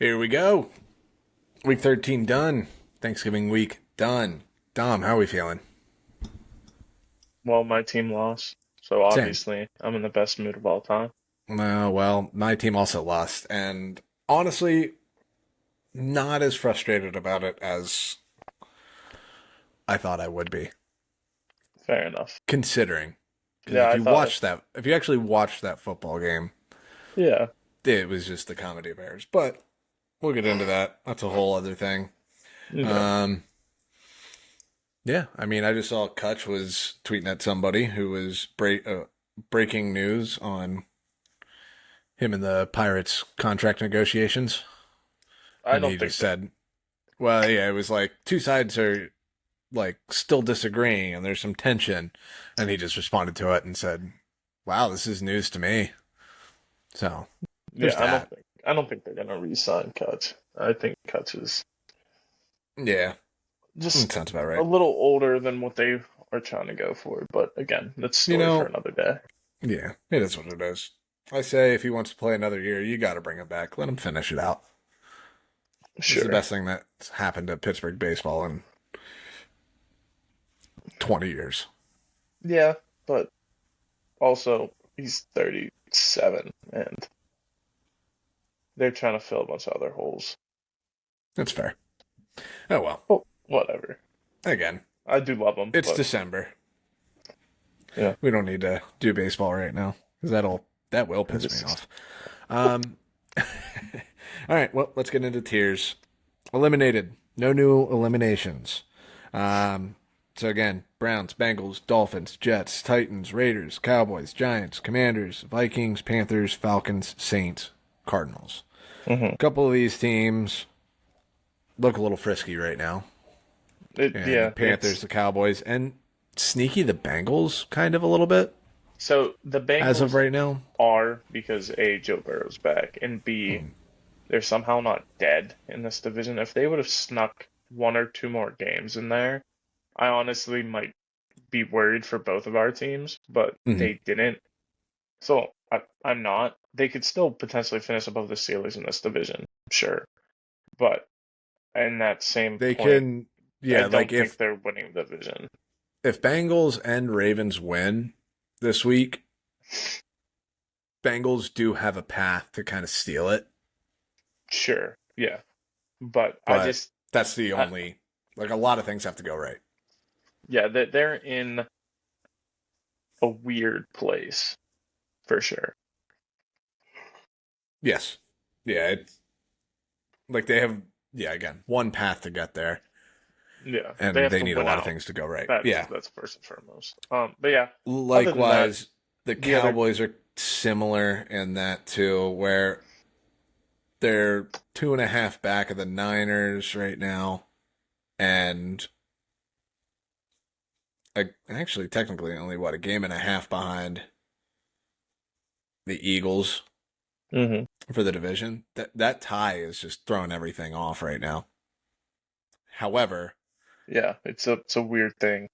Here we go. Week 13 done. Thanksgiving week done. Dom, how are we feeling? Well, my team lost, so Same. obviously I'm in the best mood of all time. Well, my team also lost, and honestly, not as frustrated about it as I thought I would be, Fair enough. considering. Because Yeah, I thought, if you actually watched that football game, yeah, it was just the comedy of errors. But we'll get into that. That's a whole other thing. yeah. Um, yeah, I mean, I just saw Kutch was tweeting at somebody who was breaking news on him and the Pirates contract negotiations. I And don't he think just that. said, well, yeah, it was like two sides are like still disagreeing and there's some tension. And he just responded to it and said, wow, this is news to me. So there's Yeah, that. I don't think they're gonna re-sign Kutch. I think Kutch is Yeah, that just sounds about a right. little older than what they are trying to go for. But again, that's a You story for know, another day. yeah, it is what it is. I say if he wants to play another year, you got to bring him back. Let him finish it out. This is the Sure. best thing that's happened to Pittsburgh baseball in 20 years. Yeah, but also he's 37, and they're trying to fill a bunch of other holes. That's fair. Oh well. Oh, whatever. Again, I do love him, it's but December. yeah. We don't need to do baseball right now because that will piss me Just off. Um, all right, well, let's get into tiers. Eliminated. No new eliminations. Um, so again, Browns, Bengals, Dolphins, Jets, Titans, Raiders, Cowboys, Giants, Commanders, Vikings, Panthers, Falcons, Saints, Cardinals. hmm A couple of these teams look a little frisky right now. And the yeah, Panthers, the Cowboys, and sneaky the Bengals, kind of a little bit so the as of Bengals right now. are because A, Joe Burrow's back, and B, Mm, they're somehow not dead in this division. If they would have snuck one or two more games in there, I honestly might be worried for both of our teams, but mhm. they didn't. So I'm not. They could still potentially finish above the Steelers in this division, sure. But in that same They point, can, I yeah, like don't think they're winning the division. if Bengals and Ravens win this week, Bengals do have a path to kind of steal it, Sure, yeah. But but that's the I, only, like, a lot of things have to go right. yeah, they're in a weird place for sure. Yes. Yeah, it's like they have, yeah, again, one path to get there, Yeah, they and have they to need a win lot of out. things to go right. That's Yeah. that's first and foremost. But yeah, other than that, Likewise, the the other Cowboys are similar in that too, where they're 2.5 back of the Niners right now, and actually, technically, only what a game and a half behind the Eagles hmm for the division. That tie is just throwing everything off right now. However, yeah, it's a weird thing.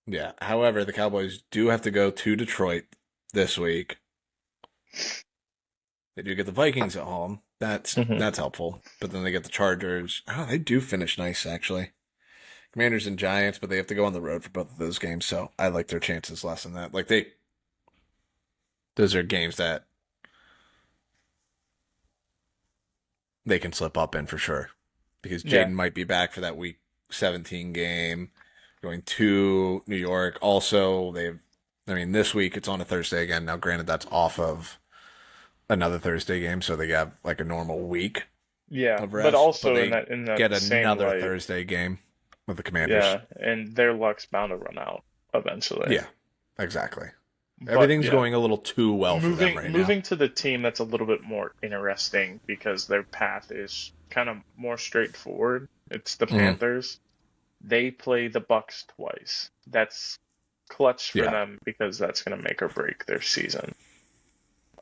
yeah. However, the Cowboys do have to go to Detroit this week. They do get the Vikings at home. hmm That's helpful. But then they get the Chargers. Oh, they do finish nice actually. Commanders and Giants, but they have to go on the road for both of those games. So I like their chances less than that. Like those are games that they can slip up in for sure. Because Yeah, Jaden might be back for that week 17 game, going to New York. Also, I mean, this week it's on a Thursday again. Now, granted, that's off of another Thursday game, so they have like a normal week yeah, of but rest, but also in they that get same another light, Thursday game with the Commanders. yeah, and their luck's bound to run out eventually. Yeah, exactly. But Everything's yeah, going a little too well for them right now. moving to the team that's a little bit more interesting because their path is kind of more straightforward. It's the Mm, Panthers. They play the Bucks twice. That's clutch for yeah, them because that's going to make or break their season.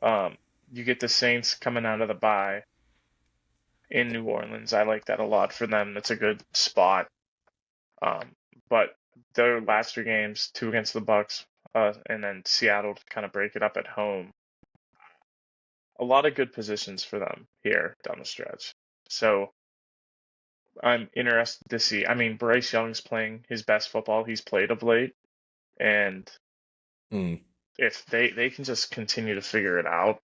Um, you get the Saints coming out of the bye in New Orleans. I like that a lot for them. That's a good spot. Um, but their last three games, two against the Bucks, and then Seattle to kind of break it up at home. A lot of good positions for them here down the stretch. So I'm interested to see. I mean, Bryce Young's playing his best football he's played of late, and Mm. if they can just continue to figure it out,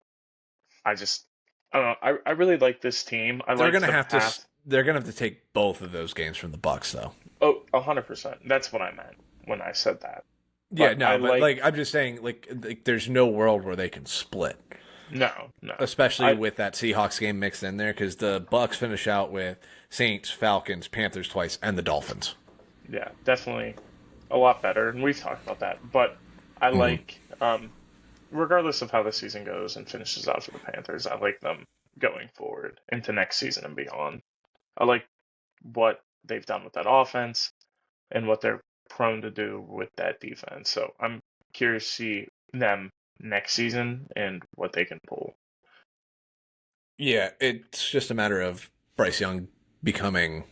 I just I don't know. I really like this team. I They're like gonna the have to. path. They're gonna have to take both of those games from the Bucks, though. Oh, 100%. That's what I meant when I said that. Yeah, But I no, but like like I'm just saying, like there's no world where they can split, no. especially I with that Seahawks game mixed in there, because the Bucks finish out with Saints, Falcons, Panthers twice, and the Dolphins. yeah, definitely a lot better, and we've talked about that. But I Hmm. like regardless of how the season goes and finishes out for the Panthers, I like them going forward into next season and beyond. I like what they've done with that offense and what they're prone to do with that defense. So I'm curious to see them next season and what they can pull. Yeah, it's just a matter of Bryce Young becoming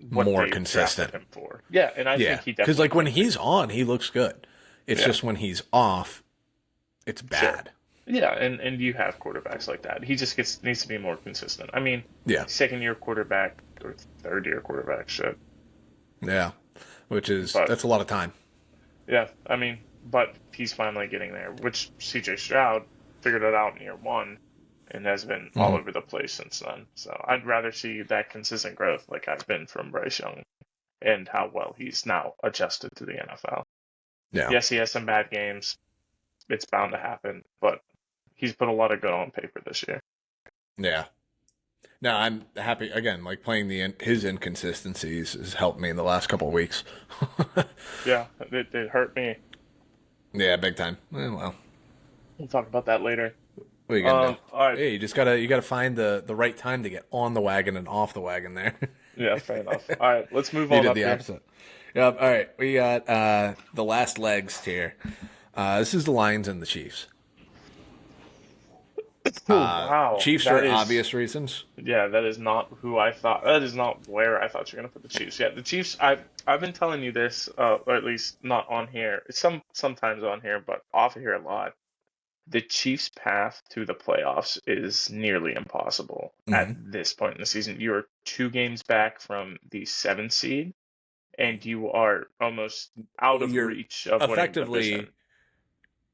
What more they drafted consistent. him for. Yeah, and I think Yeah, he because definitely like when can be. he's on, he looks good. It's Yeah, just when he's off, it's sure. bad. Yeah, and you have quarterbacks like that. He just gets needs to be more consistent. I mean, Yeah, second year quarterback or third year quarterback shit. yeah, which is But that's a lot of time. yeah, I mean, but he's finally getting there, which CJ Stroud figured it out in year one and has been all Hmm. over the place since then. So I'd rather see that consistent growth like I've been from Bryce Young and how well he's now adjusted to the NFL. Yeah, Yes, he has some bad games. It's bound to happen, but he's put a lot of good on paper this year. yeah. No, I'm happy again. Like playing his inconsistencies has helped me in the last couple of weeks. Yeah, it hurt me. Yeah, big time. Well, We'll talk about that later. what are you gonna do? All right. Hey, you gotta find the right time to get on the wagon and off the wagon. There, Yeah, fair enough. All right, let's move you on did up the here. opposite. Yep. All right, we got the last legs here. This is the Lions and the Chiefs. Oh, wow, Chiefs that for is obvious reasons. yeah, that is not who I thought. That is not where I thought you were gonna put the Chiefs. Yeah, the Chiefs. I've been telling you this, or at least not on here. It's sometimes on here, but off of here a lot. The Chiefs' path to the playoffs is nearly impossible at Hmm. this point in the season. You are 2 games back from the 7th seed, and you are almost out of You're reach of winning the effectively division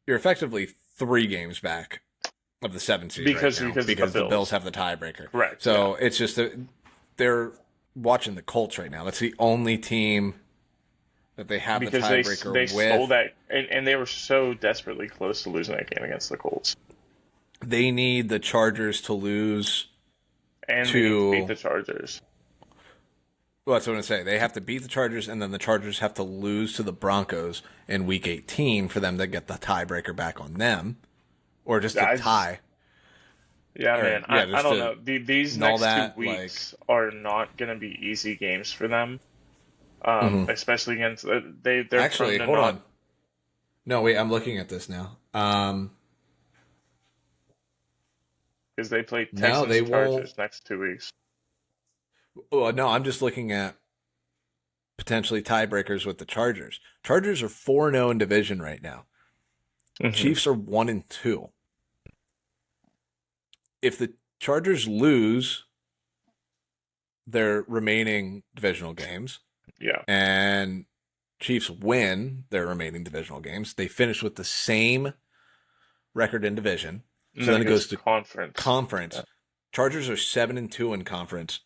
you're effectively 3 games back of the 7 seed right now because of the because the Bills Bills. have the tiebreaker. Correct. Yeah. So it's just that they're watching the Colts right now. That's the only team that they have the Because they tiebreaker stole with. that, and they were so desperately close to losing that game against the Colts, They need the Chargers to lose and they need to beat to. the Chargers. Well, that's what I'm going to say. They have to beat the Chargers, and then the Chargers have to lose to the Broncos in Week 18 for them to get the tiebreaker back on them, or just a I just, tie. yeah, Or man, yeah, I just don't to know. These and all next two that. Like, weeks are not gonna be easy games for them, mhm. especially against they're prone Actually, to hold not on. No, wait, I'm looking at this now. because they play No, they Texans won't. Chargers next 2 weeks. Oh, no, I'm just looking at potentially tiebreakers with the Chargers. Chargers are 4-0 in division right now. Hmm. Chiefs are 1-2. If the Chargers lose their remaining divisional games Yeah, and Chiefs win their remaining divisional games, they finish with the same record in division. and So then then it it goes goes to to conference. conference. Yeah. Chargers are 7-2 in conference.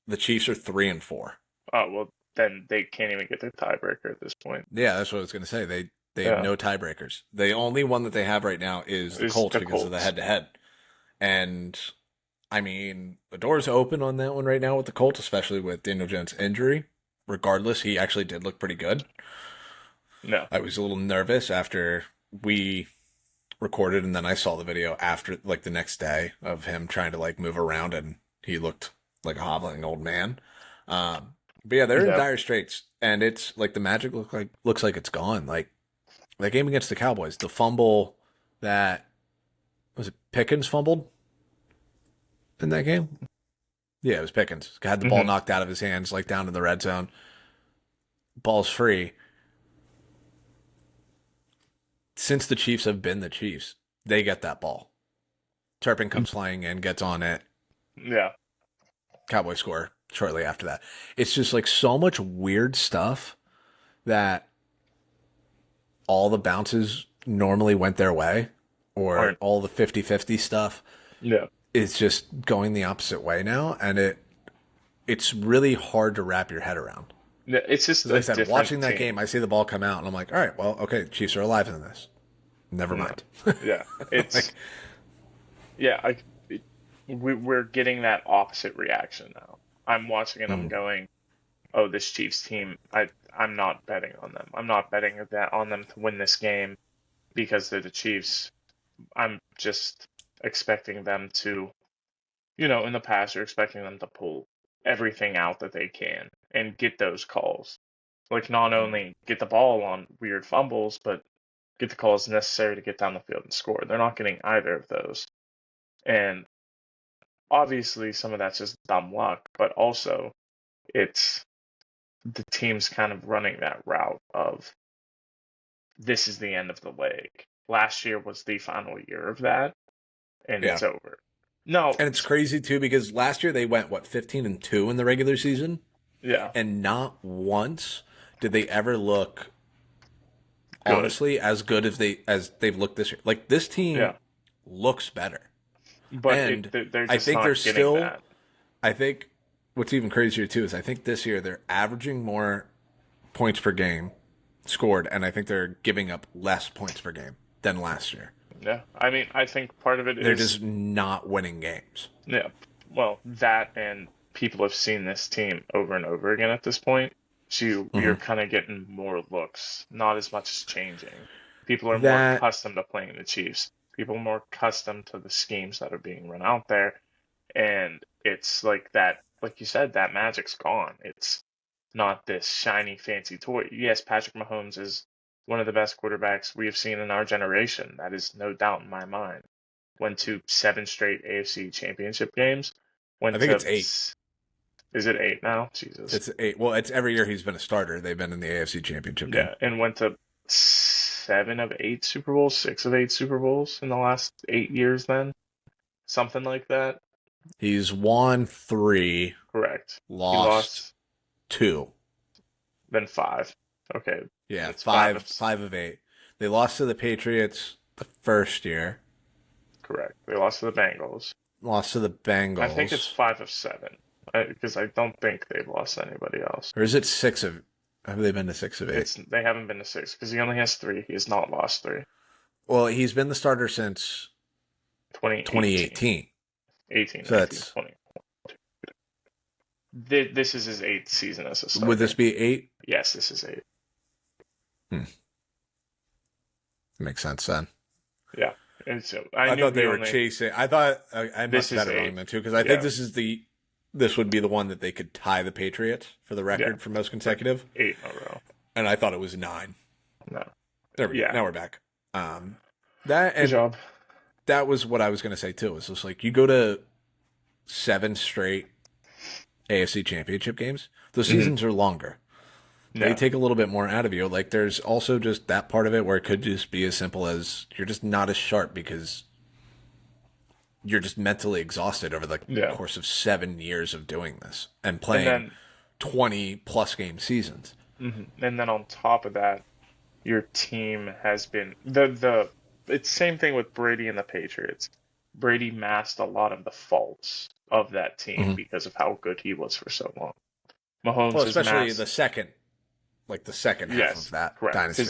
The Chiefs are 3-4. Oh well, then they can't even get their tiebreaker at this point. Yeah, that's what I was going to say. They have Yeah, no tiebreakers. The only one that they have right now is the is Colts the because of the Colts. head to head. And I mean, the door's open on that one right now with the Colts, especially with Daniel Jones' injury. Regardless, he actually did look pretty good. No, I was a little nervous after we recorded and then I saw the video after like the next day of him trying to like move around and he looked like a hobbling old man. But yeah, they're in yeah. dire straits and it's like the magic looks like it's gone. Like that game against the Cowboys, the fumble that was it Pickens fumbled in that game? Yeah, it was Pickens. Had the ball Hmm. knocked out of his hands, like down in the red zone. Ball's free. Since the Chiefs have been the Chiefs, they get that ball. Turpin comes flying in, gets on it. Yeah. Cowboys score shortly after that. It's just like so much weird stuff that all the bounces normally went their way, or Or all the 50-50 stuff yeah, is just going the opposite way now. And it's really hard to wrap your head around. it's just As a I said, different watching that team. game, I see the ball come out and I'm like, all right, well, okay, Chiefs are alive in this. Never No. mind. Yeah, it's Like, yeah. We're getting that opposite reaction now. I'm watching and I'm mm, going, oh, this Chiefs team. I'm not betting on them. I'm not betting that on them to win this game because they're the Chiefs. I'm just expecting them to, in the past, you're expecting them to pull everything out that they can and get those calls. Like, not only get the ball on weird fumbles, but get the calls necessary to get down the field and score. They're not getting either of those. And obviously, some of that's just dumb luck, but also it's the team's kind of running that route of this is the end of the leg. Last year was the final year of that, and yeah. it's over. No, And it's crazy too because last year they went, what, 15-2 in the regular season? yeah, And not once did they ever look, good. honestly, as good as they've looked this year. Like, this Yeah, team looks better. but And they're I just think they're not getting still, that. I think what's even crazier too is I think this year they're averaging more points per game scored, and I think they're giving up less points per game than last year. Yeah, I mean, I think part of it They're is just not winning games. yeah, well, that and people have seen this team over and over again at this point. So you're Hmm. kind of getting more looks, not as much as changing. People are more That accustomed to playing the Chiefs. People are more accustomed to the schemes that are being run out there. And it's like that, like you said, that magic's gone. It's not this shiny, fancy toy. Yes, Patrick Mahomes is one of the best quarterbacks we have seen in our generation. That is no doubt in my mind. Went to 7 straight AFC championship games. I Went think to, it's 8. is it 8 now? Jesus. It's 8. Well, it's every year he's been a starter. They've been in the AFC Championship game. Yeah, and went to 7 of 8 Super Bowls, 6 of 8 Super Bowls in the last 8 years then. Something like that. He's won 3, Correct. He lost lost 2. then 5. Okay, Yeah, it's 5 of 5 of 8. They lost to the Patriots the first year. correct. They lost to the Bengals. Lost to the I think it's Bengals. 5 of 7 because I don't think they've lost to anybody else. Or is it 6 of? Have they been to 6 of 8? They haven't been to 6 because he only has 3. He has not lost 3. Well, he's been the starter since 2018, 2018. 18, So 19, that's 20. This is his 8th season as a would this starter. be 8? Yes, this is 8. Hmm. Makes sense then. Yeah, and so I I knew thought they the were only chasing. I thought I this must have is had it wrong 8. then too because I think Yeah, this would be the one that they could tie the Patriots for the yeah, record for most consecutive, 8 in a row. and I thought it was 9. No, There we go. yeah, Now we're back. That good and job. that was what I was going to say too. It's just like you go to 7 straight AFC Championship games. The Hmm. seasons are longer. They Yeah, take a little bit more out of you. Like there's also just that part of it where it could just be as simple as you're just not as sharp because you're just mentally exhausted over the yeah, course of 7 years of doing this and and playing then 20 plus game seasons. and then on top of that, your team has been the it's same thing with Brady and the Patriots. Brady masked a lot of the faults of that team Hmm. because of how good he was for so long. Well, Mahomes has especially masked, the second half of yes, that correct, dynasty.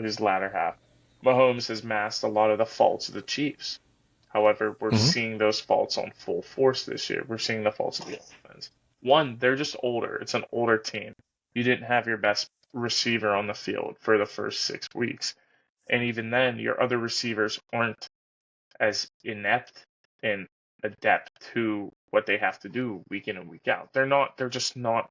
his latter half. Mahomes has masked a lot of the faults of the Chiefs. However, we're Hmm. seeing those faults on full force this year. We're seeing the faults of the offense. One, they're just older. It's an older team. You didn't have your best receiver on the field for the first 6 weeks. And even then, your other receivers aren't as inept and adept to what they have to do week in and week out. They're just not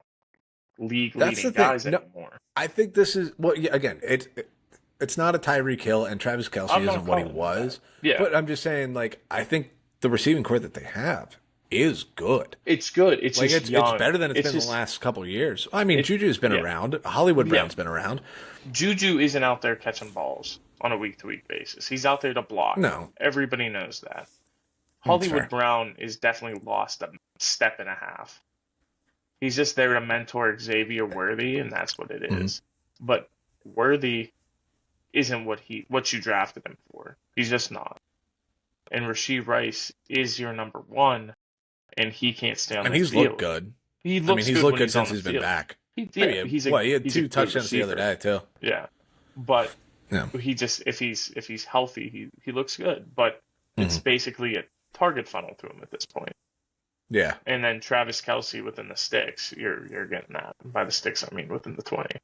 league That's leading the thing. guys No, anymore. I think this is well. Yeah, again, it's not a Tyreek Hill, and Travis Kelsey I'm not isn't what he calling it that. was. Yeah, But I'm just saying, like, I think the receiving core that they have is good. it's good. It's Like, just it's young. better than it's It's been the just last couple of years. I mean, it. Juju's been Yeah, around. Hollywood yeah. Brown's been around. Juju isn't out there catching balls on a week to week basis. He's out there to block. No, Everybody knows that. that's Hollywood fair. Brown is definitely lost a step and a half He's just there to mentor Xavier Worthy, and that's what it Mhm. is. But Worthy isn't what you drafted him for. He's just not. And Rasheed Rice is your number one, and he can't stay on And the he's looked field. good. He I mean, looks he's good looked when good he's on since the he's been field. back. He, I yeah, mean, he had he's a 2 good touchdowns the other receiver. day too. Yeah, but Yeah. he just if he's healthy, he looks good. But it's Mhm. basically a target funnel to him at this point. Yeah. And then Travis Kelsey within the sticks, you're getting that. By the sticks, I mean within the 20.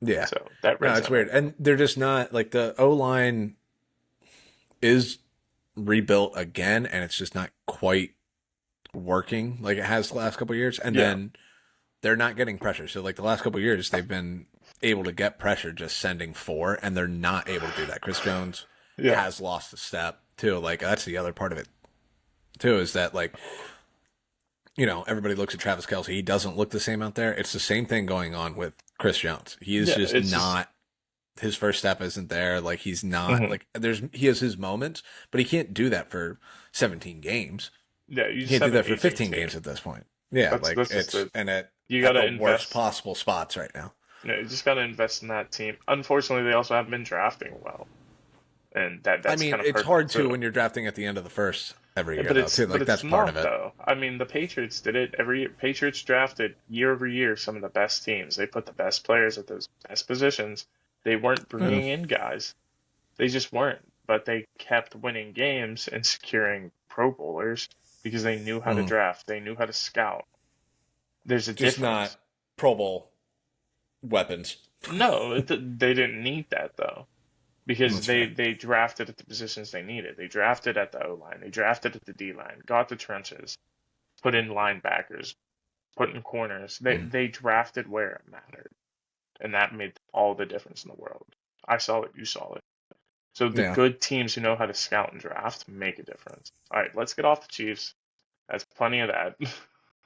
Yeah. So that red No, it's zone weird. And they're just not like the O line is rebuilt again, and it's just not quite working like it has the last couple of years. And yeah, then they're not getting pressure. So like the last couple of years, they've been able to get pressure just sending 4, and they're not able to do that. Chris Jones yeah, has lost a step too. Like that's the other part of it too, is that like, everybody looks at Travis Kelsey. He doesn't look the same out there. It's the same thing going on with Chris Jones. He is yeah. just It's just not, his first step isn't there. Like he's not mhm. like he has his moments, but he can't do that for 17 games. Yeah. You He just can't do have an that for aging 15 team. games at this point. Yeah, like That's just it's it. and You at gotta the worst invest. possible spots right now. You just gotta invest in that team. Unfortunately, they also haven't been drafting well, and I that's mean, kind of it's hurt them hard to too. when you're drafting at the end of the first every year But though, too. but Like it's that's part of not it. though. I mean, the Patriots did it every year. Patriots drafted year over year some of the best teams. They put the best players at those best positions. They weren't Yeah. bringing in guys. They just weren't. But they kept winning games and securing Pro Bowlers because they knew how to Mhm. draft. They knew how to scout. There's a Just not difference. Pro Bowl weapons. No, they didn't need that though. Because That's fair. they drafted at the positions they needed. They drafted at the O line, they drafted at the D line, got the trenches, put in linebackers, put in corners. Mhm. They drafted where it mattered, and that made all the difference in the world. I saw it, you saw it. So the Yeah, good teams who know how to scout and draft make a difference. All right, let's get off the Chiefs. That's plenty of that.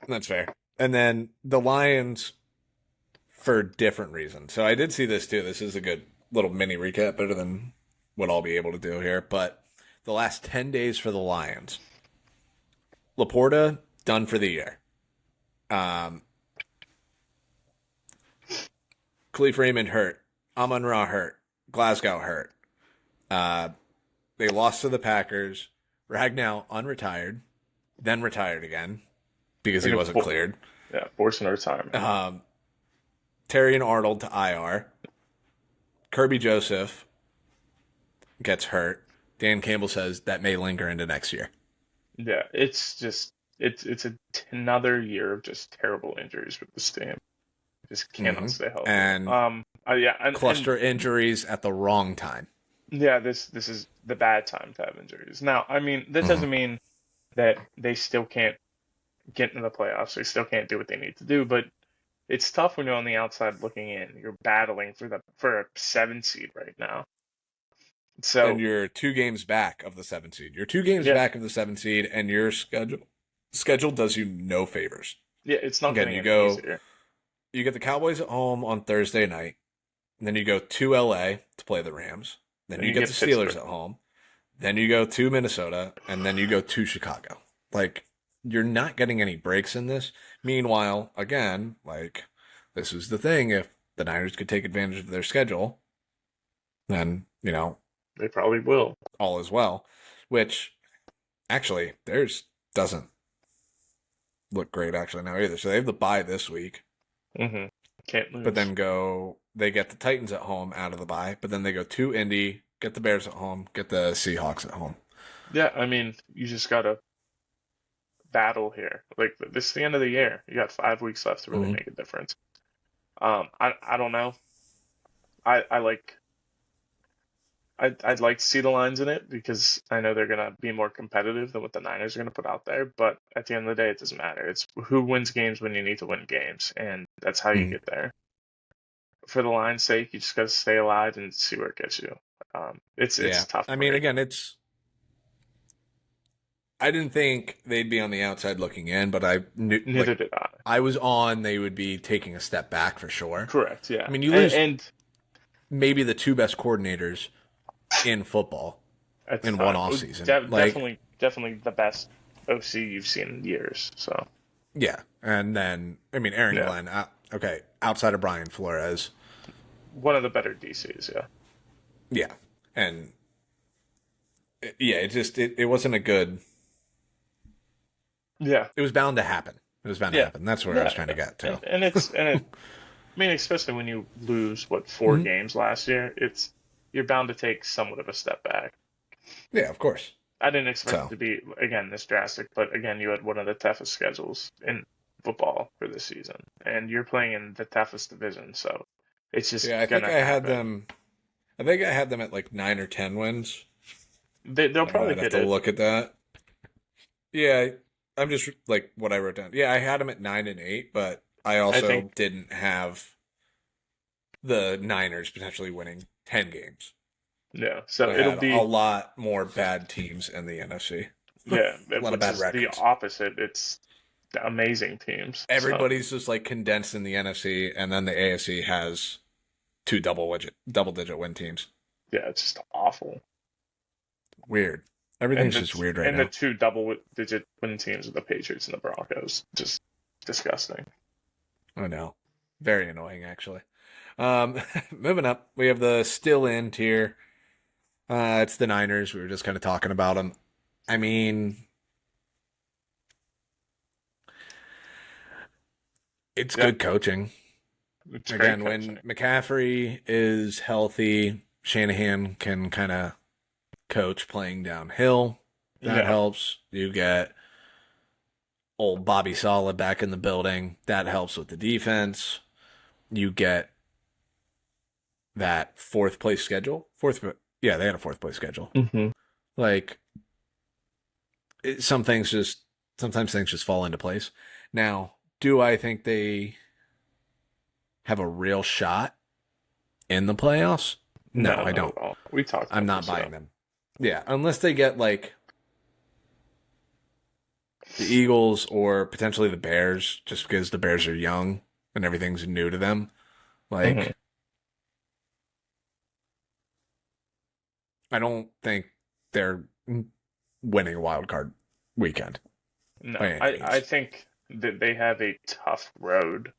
that's fair. And then the Lions for different reasons. So I did see this too. This is a good little mini recap, better than what I'll be able to do here. But the last 10 days for the Lions, Laporta done for the year. Um, Khalif Raymond hurt. Amon Ra hurt. Glasgow hurt. Uh, they lost to the Packers. Ragnow unretired, then retired again because he Like wasn't cleared. yeah, forcing retirement. Terry and Arnold to IR. Kirby Joseph gets hurt. Dan Campbell says that may linger into next year. Yeah, it's just another year of just terrible injuries with this team. Just cannot Mm-hmm. stay healthy. And Yeah, and cluster injuries at the wrong time. yeah, this is the bad time to have injuries. Now, I mean, that Mm-hmm. doesn't mean that they still can't get into the playoffs. They still can't do what they need to do, but it's tough when you're on the outside looking in. You're battling for a 7 seed right now. And So you're 2 games back of the 7 seed. You're 2 games yeah, back of the 7 seed, and your schedule does you no favors. yeah, it's not Again, getting any easier. you get the Cowboys at home on Thursday night, and then you go to LA to play the Rams. Then Then you you get get the Steelers Pittsburgh. at home. Then you go to Minnesota, and then you go to Chicago. Like, you're not getting any breaks in this. Meanwhile, again, like, this is the thing. If the Niners could take advantage of their schedule, then, They probably will. all is well. Which, actually, theirs doesn't look great, actually, now either. So they have the bye this week, hmm Can't but lose. then they get the Titans at home out of the bye, but then they go to Indy, get the Bears at home, get the Seahawks at home. Yeah, I mean, you just gotta battle here. Like this is the end of the year. You got 5 weeks left to really Mm-hmm. make a difference. I don't know. I like I'd like to see the lines in it because I know they're gonna be more competitive than what the Niners are gonna put out there. But at the end of the day, it doesn't matter. It's who wins games when you need to win games, and that's how you Mm-hmm. get there. For the line's sake, you just gotta stay alive and see where it gets you. It's Yeah. tough I for mean, me. again, I didn't think they'd be on the outside looking in, but I knew, Neither like, did I. I was on, they would be taking a step back for sure. Correct. I Yeah. mean, you lose And maybe the 2 best coordinators in football at the in one time, off season. Like, definitely the best OC you've seen in years. So Yeah, and then I mean Aaron Yeah, Glenn. Okay, outside of Brian Flores, one of the better DCs. Yeah, yeah, and yeah, it wasn't a good. yeah, It was bound to happen. It was bound to yeah, happen. That's where I was yeah. trying to get to. And I mean, especially when you lose what four Mhm. games last year, it's you're bound to take somewhat of a step back. Yeah, of course. I didn't expect it So to be again this drastic, but again, you had one of the toughest schedules in football for this season, and you're playing in the toughest division, so it's just yeah, I think gonna I had happen. them. I think I had them at like 9 or 10 wins. They'll probably I'd have hit to it. look at that. Yeah, I'm just like what I wrote down. Yeah, I had them at 9 and 8, but I I also think, didn't have the Niners potentially winning 10 games. yeah. So I it'll had a be, lot more bad teams in the NFC. yeah, A lot of which bad is the records. opposite. It's amazing teams. So Everybody's just like condensed in the NFC, and then the AFC has two double digit win teams. yeah, it's just awful. Weird. And Everything's the just weird right and the now. two double-digit win teams are the Patriots and the Broncos. Just disgusting. I know. Very annoying, actually. Moving up, we have the still in tier. It's the Niners. We were just kind of talking about them. I mean, it's Yeah, good coaching. it's great Again, when coaching. McCaffrey is healthy, Shanahan can kind of coach playing downhill. That Yeah, helps. You get old Bobby Sala back in the building. That helps with the defense. You get that fourth place schedule. Yeah, they had a fourth place schedule. hmm Like some things just sometimes things just fall into place. Now, do I think they have a real shot in the playoffs? No, No, I not don't. at all. We talked I'm about not this, buying though. them. Yeah, unless they get like the Eagles or potentially the Bears, just because the Bears are young and everything's new to them. hmm Like, I don't think they're winning a wild card weekend by No, any I means. think that they have a tough road,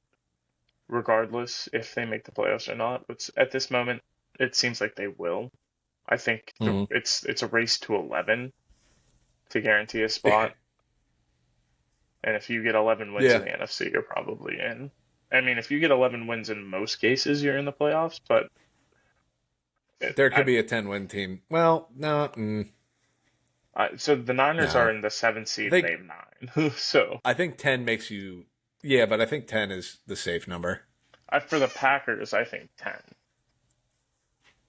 regardless if they make the playoffs or not. But at this moment, it seems like they will. I think Mm-hmm. it's a race to 11 to guarantee a Yeah, spot. And if you get 11 wins in yeah. the NFC, you're probably in. I mean, if you get 11 wins in most cases, you're in the playoffs. But There could I, be a 10-win team. Well, no, so the Niners are no. in the 7th I seed and they think have 9. So I think 10 makes you. Yeah, but I think 10 is the safe number. for the Packers, I think 10.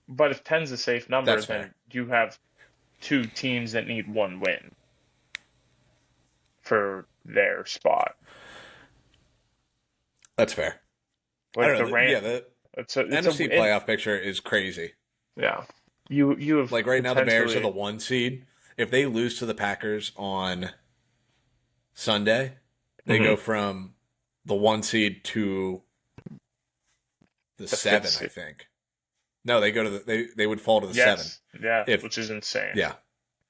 But if 10's a safe number, That's fair. then you have two teams that need one win for their spot. That's fair. I Like don't the know. Yeah, Ram, the it's a NFC it, playoff picture is crazy. yeah. You have Like right now, the Bears are the potentially 1 seed. If they lose to the Packers on Sunday, they mhm, go from the 1 seed to the the fifth 7, I seed. think. No, they go to they would fall to the 7 Yes, yeah, if which is insane. yeah,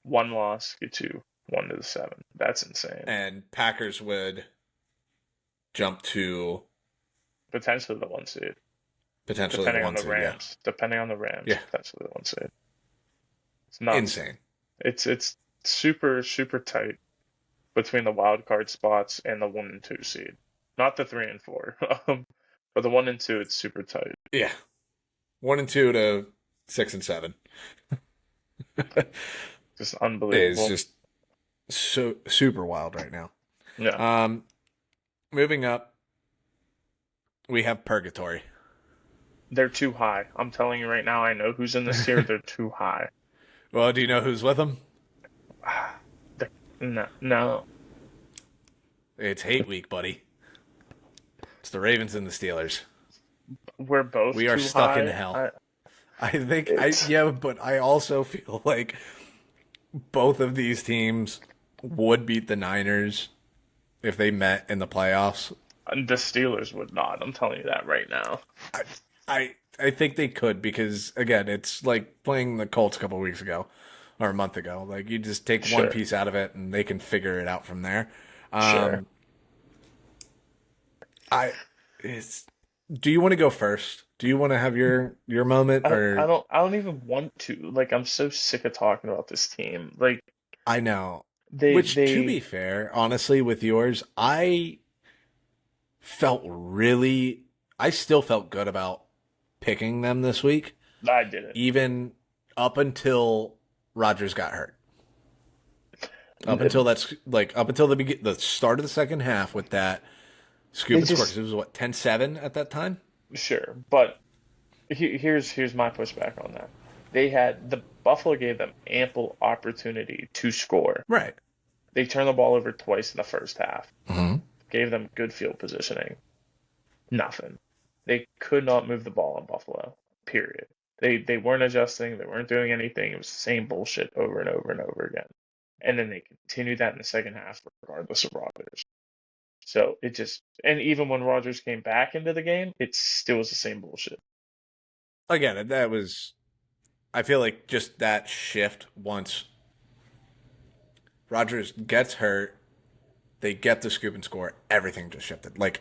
One loss gets you 1 to the 7. That's insane. and Packers would jump to Potentially the 1 seed, potentially the depending on one the seed. Yeah, Rams. Depending on the Rams, yeah, potentially the 1 seed. It's nuts. insane. It's super tight between the wild card spots and the 1 and 2 seed. Not the 3 and 4. But the 1 and 2, it's super tight. Yeah, 1 and 2 to 6 and 7 Just is unbelievable. just so super wild right now. Yeah, Um, moving up, we have Purgatory. they're too high. I'm telling you right now, I know who's in this tier. They're too high. Well, do you know who's with them? No, no. It's hate week, buddy. It's the Ravens and the Steelers. We're both We are too stuck in high. hell. I think It's yeah, but I also feel like both of these teams would beat the Niners if they met in the playoffs. the Steelers would not. I'm telling you that right now. I I think they could because again, it's like playing the Colts a couple of weeks ago or a month ago. Like you just take one Sure, piece out of it and they can figure it out from there. sure. Um, I it's do you want to go first? Do you want to have your moment or I don't even want to. Like, I'm so sick of talking about this team. Like, I know. they Which to they be fair, honestly with yours, felt really I still felt good about picking them this week, I didn't. even up until Rodgers got hurt. Up until the start of the second half with that scoop They and score because just it was what 10-7 at that time. sure, but here's my pushback on that. They had the Buffalo gave them ample opportunity to score. Right. They turned the ball over twice in the first half. Mm-hmm. Gave them good field positioning. Nothing. They could not move the ball in Buffalo. Period. They weren't adjusting. They weren't doing anything. It was the same bullshit over and over and over again. And then they continued that in the second half, regardless of Rodgers. So it just and even when Rodgers came back into the game, it still was the same bullshit. Again, that was I feel like just that shift once Rodgers gets hurt, they get the scoop and score, everything just shifted. Like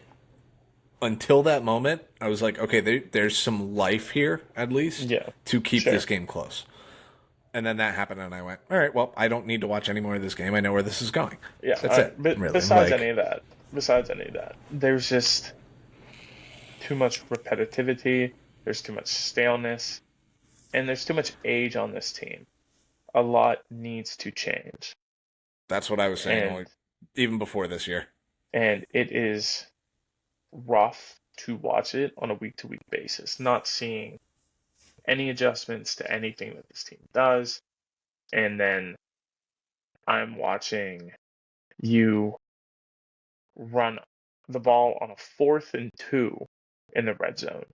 until that moment, I was like, okay, there's some life here at least Yeah, to keep sure. this game close. And then that happened, and I went, all right, well, I don't need to watch any more of this game. I know where this is going. Yeah, That's it, but really. Like, besides any of that, there's just too much repetitivity. There's too much staleness, and there's too much age on this team. A lot needs to change, that's what I was saying, and like, even before this year. it is rough to watch it on a week to week basis, not seeing any adjustments to anything that this team does, and then I'm watching you run the ball on a 4th and 2 in the red zone.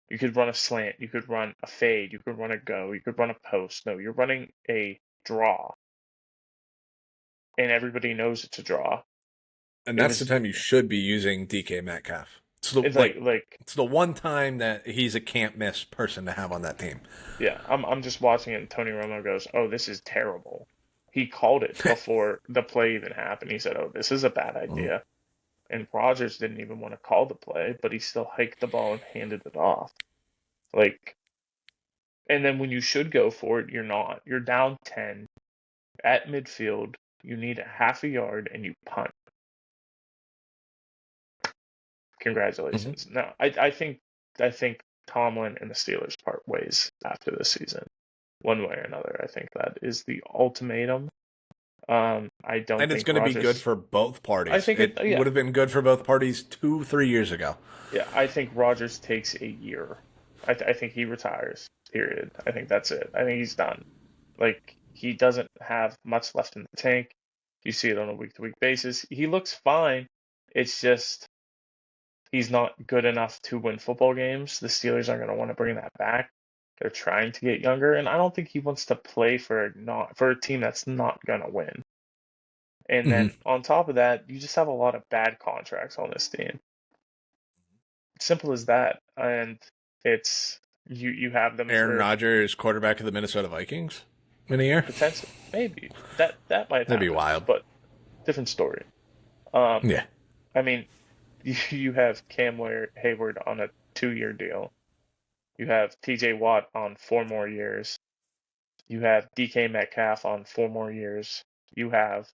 You could run a slant, you could run a fade, you could run a go, you could run a post. No, you're running a draw, and everybody knows it's a draw. And It that's the was time you should be using DK Metcalf. it's like It's the one time that he's a can't miss person to have on that team. yeah, I'm just watching it and Tony Romo goes, "Oh, this is terrible." He called it before the play even happened. He said, "Oh, this is a bad Mm. idea." And Rodgers didn't even want to call the play, but he still hiked the ball and handed it off. Like, and then when you should go for it, you're not. You're down 10 at midfield. You need a half a yard and you punt. Mhm. Congratulations. No, I think Tomlin and the Steelers part ways after this season, one way or another. I think that is the ultimatum. I don't And it's think going to be good Rodgers. for both I parties. think it. It Yeah, would have been good for both parties 2-3 years ago. yeah. I think Rodgers takes a year. I think he retires. Period. I think that's it. I think he's done. Like he doesn't have much left in the tank. You see it on a week to week basis. He looks fine. It's just he's not good enough to win football games. The Steelers aren't going to want to bring that back. They're trying to get younger, and I don't think he wants to play for a team that's not going to win. And Hmm. then on top of that, you just have a lot of bad contracts on this team. Simple as that. And it's you have them Aaron for Rodgers, quarterback of the Minnesota Vikings in a year. potential maybe that might That'd be happen, wild. but different story. Um, Yeah. I mean, you have Cam Hayward on a 2-year deal. You have T.J. Watt on 4 more years. You have DK Metcalf on 4 more years. You have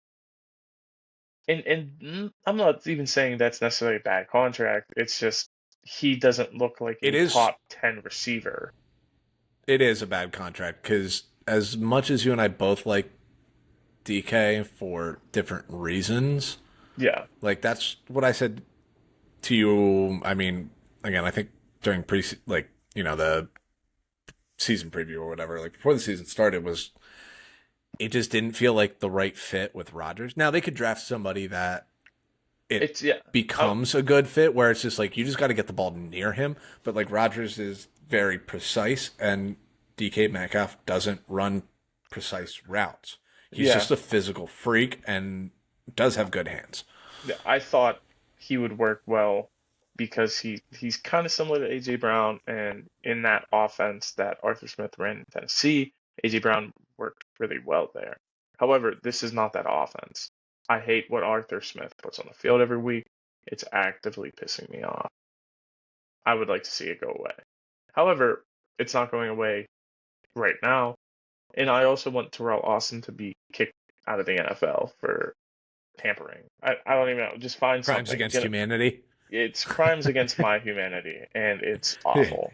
and I'm not even saying that's necessarily a bad contract. It's just he doesn't look like It a is top 10 receiver. it is a bad contract because as much as you and I both like DK for different reasons, Yeah, like that's what I said to you. I mean, again, I think during the season preview or whatever, like before the season started, was it just didn't feel like the right fit with Rodgers. Now they could draft somebody that it it's yeah. I, becomes a good fit where it's just like you just got to get the ball near him. But like Rodgers is very precise, and DK Metcalf doesn't run precise routes. He's yeah, just a physical freak and does have good hands. yeah, I thought he would work well because he's kind of similar to AJ Brown, and in that offense that Arthur Smith ran in Tennessee, AJ Brown worked really well there. However, this is not that offense. I hate what Arthur Smith puts on the field every week. It's actively pissing me off. I would like to see it go away. However, it's not going away right now. And I also want Terrell Austin to be kicked out of the NFL for tampering. I don't even know. Just find Crimes something. against humanity. It's crimes against my humanity, and it's awful.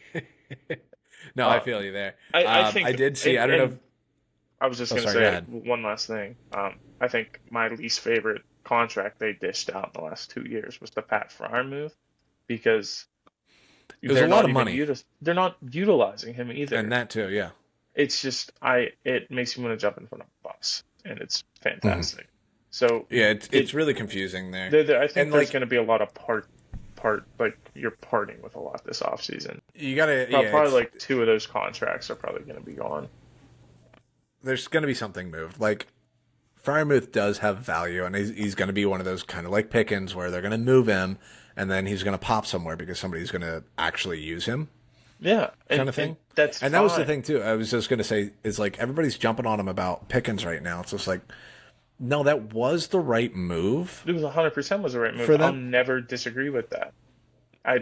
No, I feel you there. I think I did see. I don't know. I was just Oh, going to sorry, go say ahead. one last thing. I think my least favorite contract they dished out in the last 2 years was the Pat Fryermuth, because It was a lot of money, they're not utilizing him either. and that too. Yeah. It's just it makes me want to jump in front of a bus, and it's fantastic. So Yeah, it's really confusing there. I think And, there's like, going to be a lot of like you're parting with a lot this offseason. You gotta. Probably like 2 of those contracts are probably going to be gone. There's gonna be something moved. Like Fryermuth does have value, and he's gonna be one of those kind of like Pickens where they're gonna move him, and then he's gonna pop somewhere because somebody's gonna actually use him. Yeah, Kind of thing. That was the thing too. I was just gonna say is like everybody's jumping on him about Pickens right now. It's just like, no, that was the right move. It was 100% was the right move. For them? I'll never disagree with that.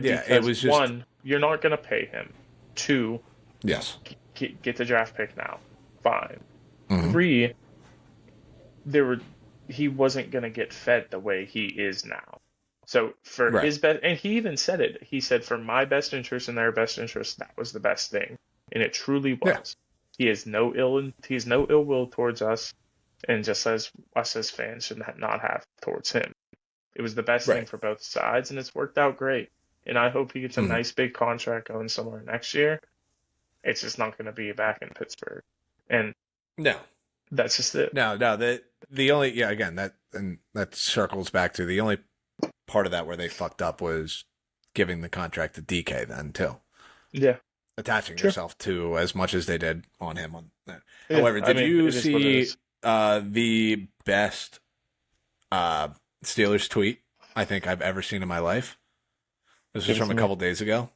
Yeah, it was just 1, you're not going to pay him. 2, yes. get the draft pick now. Fine. Mm-hmm. 3, he wasn't going to get fed the way he is now. So for Right. his best, and he even said it. He said, for my best interest and their best interest, that was the best thing, and it truly was. Yeah. He has no ill will towards us, and just as us as fans should not have towards him. It was the best thing Right. for both sides, and it's worked out great. And I hope he gets a Mhm. nice big contract going somewhere next year. It's just not going to be back in Pittsburgh, and No. that's just it. No. The only again that circles back to the only part of that where they fucked up was giving the contract to DK then too. Yeah. Attaching Sure. yourself to as much as they did on him on that. Yeah, However, I did mean, you it is what it see is. the best Steelers tweet I think I've ever seen in my life? This Give was it from to a me. couple days ago.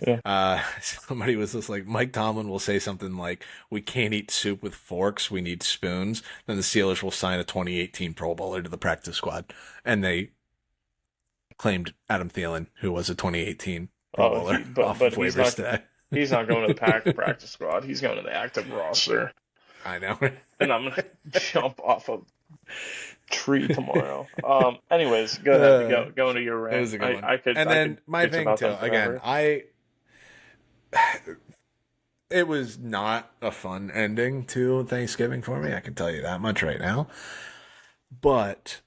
Yeah. Somebody was just like, Mike Tomlin will say something like, "We can't eat soup with forks, we need spoons." Then the Steelers will sign a 2018 Pro Bowler to the practice squad. And they claimed Adam Thielen, who was a 2018 Pro Bowler, off but of he's waivers not. today. He's not going to the pack practice squad. He's going to the active roster, I know. and I'm gonna jump off a tree tomorrow. Anyways, go ahead. Go into your rant. It was a good one. I could. And I then could my bitch thing about too, that again, forever. it was not a fun ending to Thanksgiving for me. I can tell you that much right now. But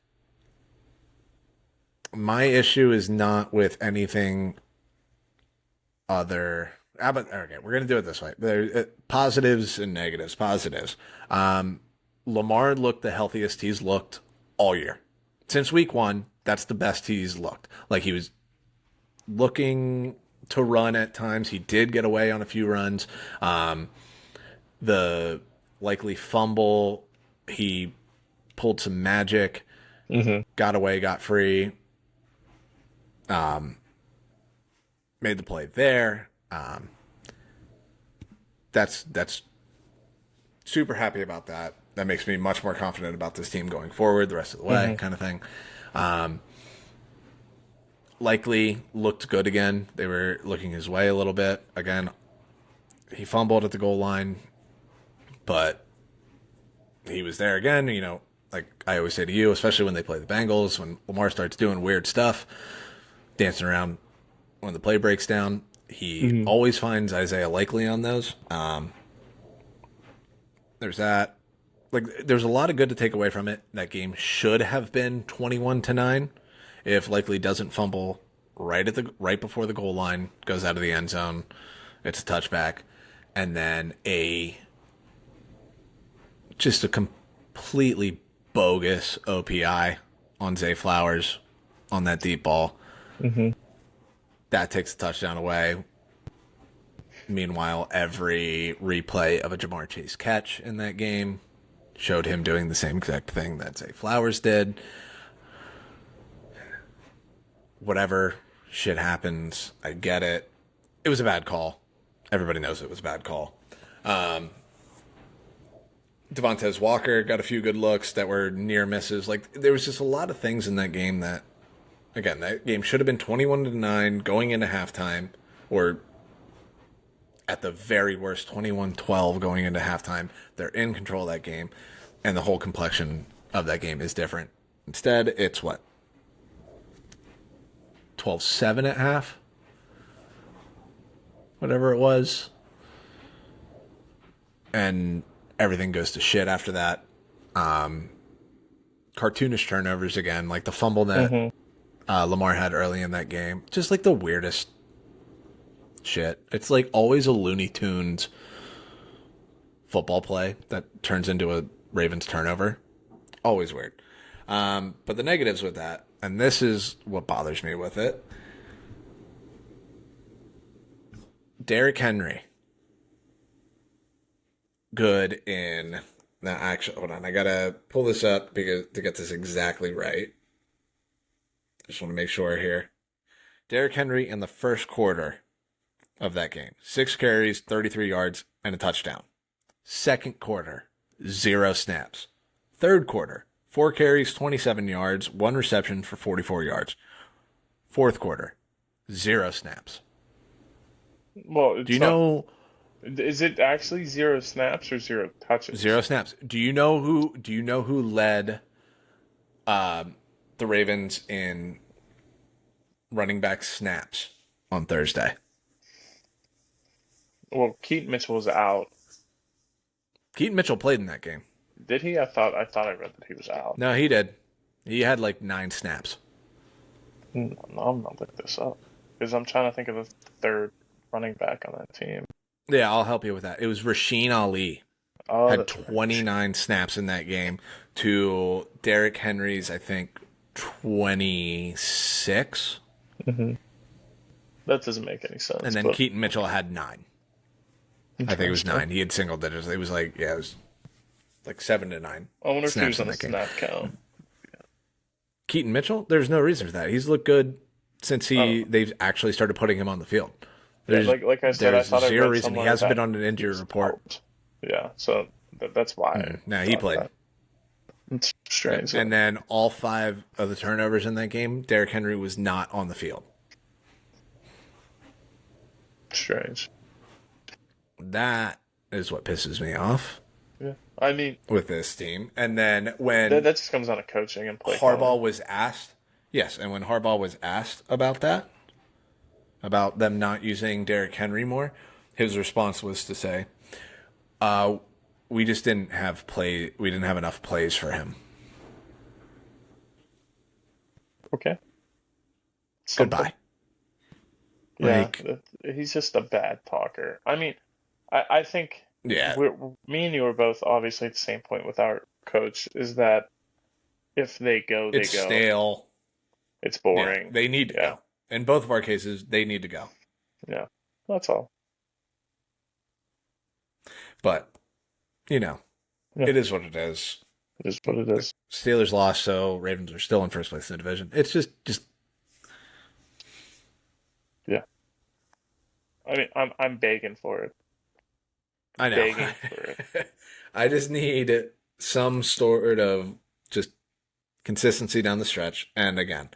my issue is not with anything other. Okay, we're gonna do it this way. There positives and negatives. Positives. Lamar looked the healthiest he's looked all year since week 1. That's the best he's looked. Like he was looking to run at times. He did get away on a few runs. The likely fumble, he pulled some magic, got away, got free, made the play there. That's super happy about that. That makes me much more confident about this team going forward the rest of the way, kind of thing. Likely looked good again. They were looking his way a little bit. Again, he fumbled at the goal line, but he was there again. You know, like I always say to you, especially when they play the Bengals, when Lamar starts doing weird stuff, dancing around when the play breaks down, he always finds Isaiah Likely on those. There's that. Like, there's a lot of good to take away from it. That game should have been 21-9 if Likely doesn't fumble right before the goal line, goes out of the end zone. It's a touchback, and then just a completely bogus OPI on Zay Flowers on that deep ball. That takes the touchdown away. Meanwhile, every replay of a Jamar Chase catch in that game showed him doing the same exact thing that Zay Flowers did. Whatever shit happens, I get it. It was a bad call. Everybody knows it was a bad call. Devontae Walker got a few good looks that were near misses. Like, there was just a lot of things in that game that Again, that game should have been 21-9 going into halftime, or at the very worst, 21-12 going into halftime. They're in control of that game, and the whole complexion of that game is different. Instead, it's what? 12-7 at half? Whatever it was. And everything goes to shit after that. Cartoonish turnovers again, like the fumble that Lamar had early in that game. Just like the weirdest shit. It's like always a Looney Tunes football play that turns into a Ravens turnover. Always weird. But the negatives with that, and this is what bothers me with it. Derrick Henry. Good in... Now, actually, hold on. I gotta pull this up because to get this exactly right. Just want to make sure here. Derrick Henry in the first quarter of that game. 6 carries, 33 yards, and a touchdown. Second quarter, 0 snaps. Third quarter, 4 carries, 27 yards, 1 reception for 44 yards. Fourth quarter, 0 snaps. Well, Do you know... Is it actually 0 snaps or 0 touches? 0 snaps. Do you know who led the Ravens in running back snaps on Thursday? Well, Keaton Mitchell was out. Keaton Mitchell played in that game. Did he? I thought I read that he was out. No, he did. He had like 9 snaps. No, I'm not looking this up because I'm trying to think of the third running back on that team. Yeah, I'll help you with that. It was Rasheen Ali. Oh, Had that's right. 29 snaps in that game to Derrick Henry's, I think, 26. That doesn't make any sense. And then but Keaton Mitchell had 9. I think it was 9. He had single digits. It was like, it was like 7 to 9. I wonder if he snaps was on in the that game. snap count. Keaton Mitchell, there's no reason for that. He's looked good since they've actually started putting him on the field. Yeah, like I said, I There's thought I zero read reason. He somewhere hasn't that been on an injury he's report. out. Yeah, so that's why. No, he played. It's strange. And then all 5 of the turnovers in that game, Derrick Henry was not on the field. Strange. That is what pisses me off Yeah, I mean with this team. And then when that just comes down to coaching and play. Harbaugh calling. was asked, yes, and when Harbaugh was asked about that, about them not using Derrick Henry more, his response was to say, we just didn't have enough plays for him. Okay. Goodbye. Yeah, he's just a bad talker. I mean, I think Yeah. me and you are both obviously at the same point with our coach is that if they go, they It's go. stale. It's Yeah, boring. they need to go. In both of our cases, they need to go. Yeah, that's all. But, Yeah. it is what it is. It is what it is. Steelers lost, so Ravens are still in first place in the division. It's just Yeah. I mean, I'm begging for it. I know. Begging for it. I just need some sort of just consistency down the stretch. And again,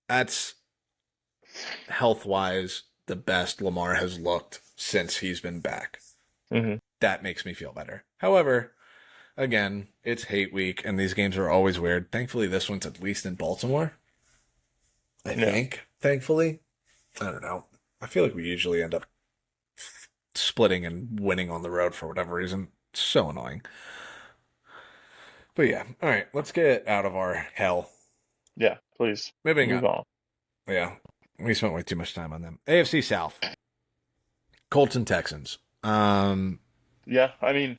that's health-wise the best Lamar has looked since he's been back. Mm-hmm. That makes me feel better. However, again, it's hate week, and these games are always weird. Thankfully, this one's at least in Baltimore. I think. Thankfully. I don't know. I feel like we usually end up splitting and winning on the road for whatever reason. It's so annoying. But yeah. All right. Let's get out of our hell. Yeah, please. Moving Move on. on. Yeah. We spent way too much time on them. AFC South. Colts and Texans. Yeah, I mean,